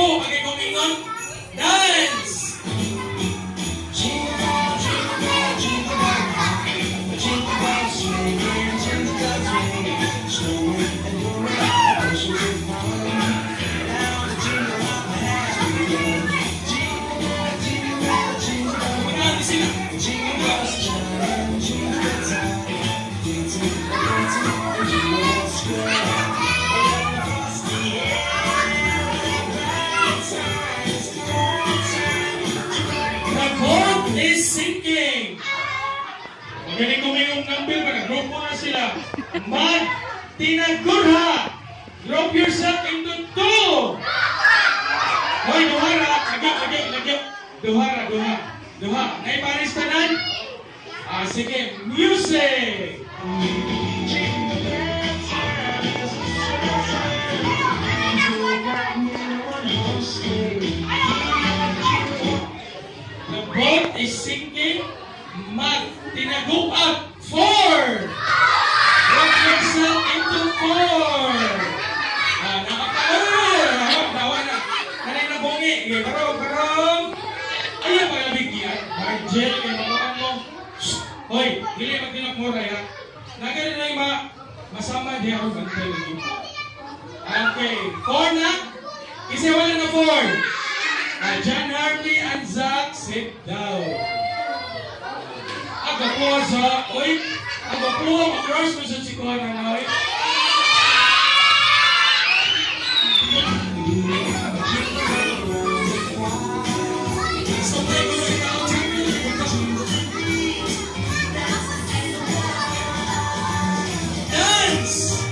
po, pagay kumingon, dance! Is sinking. Magaling kumiyong number, mag-grupo na sila. Tinagurha. Group yourself into two. Hoy, duhara. Lagyo. Duha. Naiparis ka nan? Sige. Music. The boat is sinking. Tinagong up. 4. Rock yourself into 4. Dawa na. Kanay na bungi. Karong. Ayaw pa nabigyan. Margel, kaya mabukan mo. Hoy, dili magtinakmura ya. Nagano na yung masama di ako bantay lagi. Okay. 4 na. Kasi wala na 4. John Hartley and Zach, sit down. Aga po sa, oy, aga po, mag-rush mo sa sikuhan na, oy. Dance!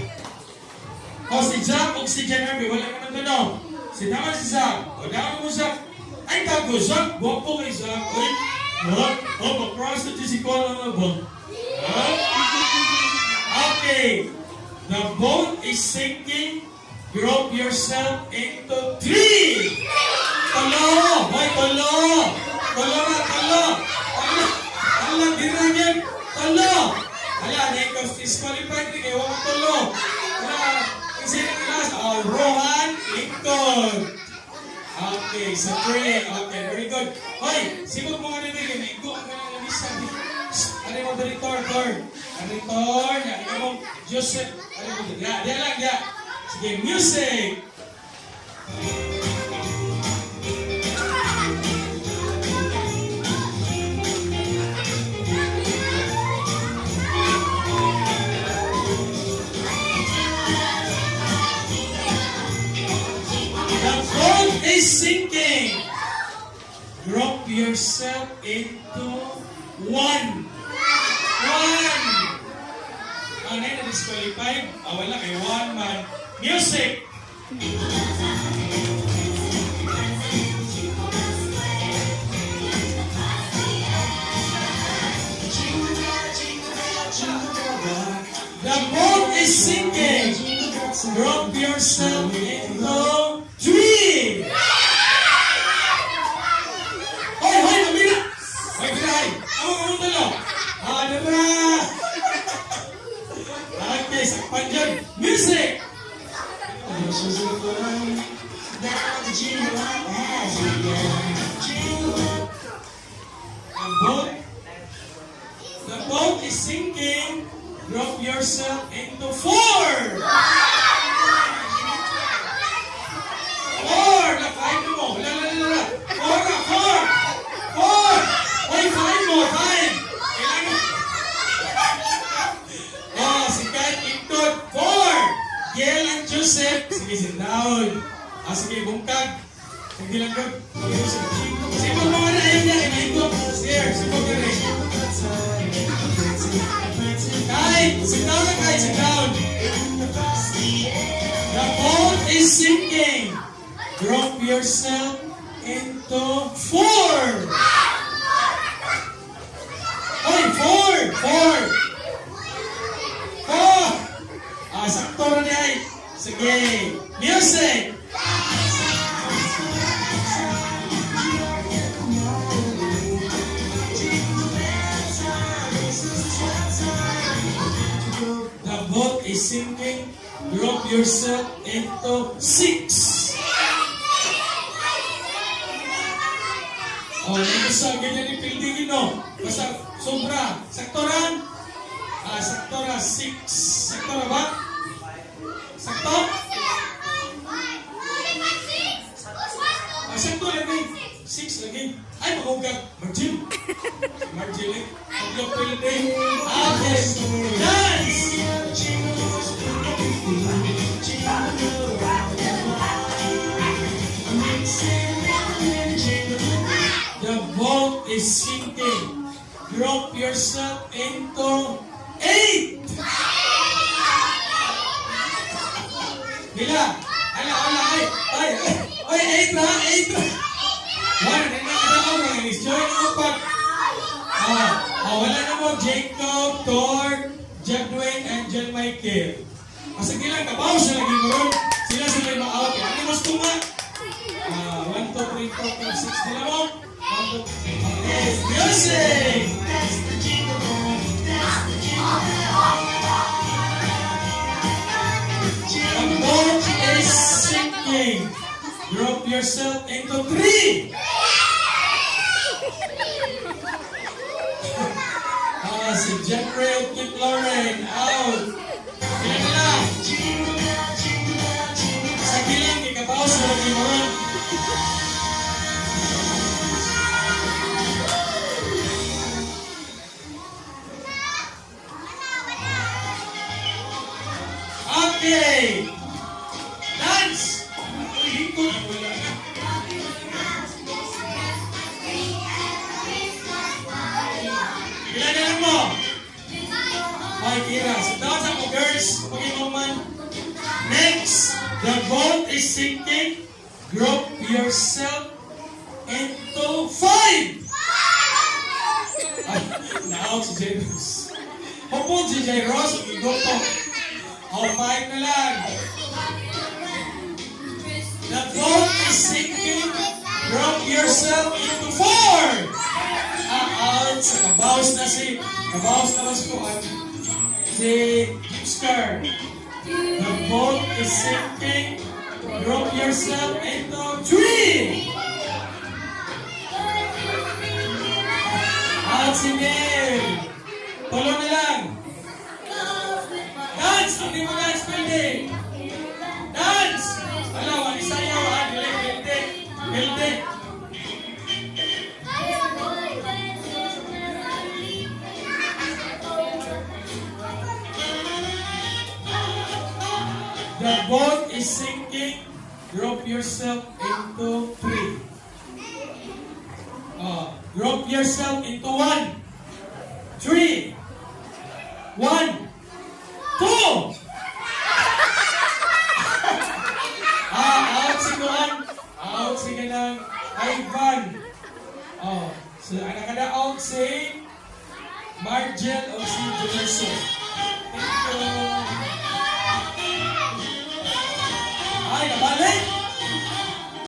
O si Zach o si John Hartley, wala ka nang tanong. Sinama si Zach. O naman mo Zach. Ay, tago Zach. Guwapo kay Zach. Uy. Mag-prostitute si Kola na ba? Okay. The boat is sinking. Group yourself into 3. Talo. Hoy, talo. Talo. Ala, dinagyan. Talo. Ala, na-ikaw disqualified rin. Ewan ko talo. Ala, kasi na class. Rohan Lincoln. Okay, sa 3. Okay, very good. Hoy, sibog mo nga nito. Naigo ka na nalisa. Ano mo, Director? Director. Ano mo, Joseph. Ano mo, diya lang. Sige, music. Is sinking. Drop yourself into 1. Ano na disqualified? Wala kay 1 man. Music. The boat is sinking. Drop yourself into 3. Hoy, namila! Hoy, pinay! Ang talo! Dara! Okay, sakpan dyan. Music! The boat is sinking. Drop yourself into 4. 4! Na-5 mo. Wala. 4! Hoy, 5 mo. 5! Kailangan. Si Kat Intot. 4! Gail and Joseph. Sige, sit down. Sige, bungkag. Sige lang ko. Sipag mo na yun niya. Inaikot. Here, sipag ka rin. Kai, sit down na Kai. Sit down. The boat is sinking. Drop yourself into 4. Hoy, 4! Sakto na niya. Sige. Music! The boat is sinking. Drop yourself into 6. Oh, hindi sa ganyan ni Pildingin, no? Basta sobra. Saktoran? Saktora, 6. Saktora ba? Sakto? Sakto lagi. 6 lagi. Ay, mahugat. Margin. Margin eh. Huwag Pilding. Okay. Dance! The boat is sinking. Drop yourself into 8. Bila? Ala, ay, 8 na, 8 na. Wala, nagkakataon mo, join mo pag. Wala na mo, Jacob, Thor, Jadwin, and John Michael. Sige lang, kabaw siya lagi mo ron. Sila yung ma-out. Ano mas tunga? 1, 2, 3, 4, 5, 6. Nila mo? 1, 2, 3. Okay, music! The boat is sinking. Drop yourself into 3. Si Jeffrey Kit Lauren, out. Ilan na lang? Sige lang, ikabaw sa lagi mo ron. Okay! Dance! Ikot! Wala na. Ilan na lang mo? Okay, Kira. So, down sa mga girls. Pag-inuman. Next, the boat is sinking. Group yourself into 5. Ay, na-out si Jairus. Hupon si Jairus. Igoto. 5 na lang. The boat is sinking. Drop yourself into 4. Out. Kabawas na si Gipsker. The boat is sinking. Drop yourself into 3. Out si Neil. Tulo na lang. Dance! Hindi mo dance, Pilde! Dance! Wala, isayaw, Pilde! The boat is sinking. Drop yourself into 3. Drop yourself into 1. 3. 1. 2! Out si Kuan. Out si Ganang Ivan. So nakada-out si Margel o si Johnson. Thank you.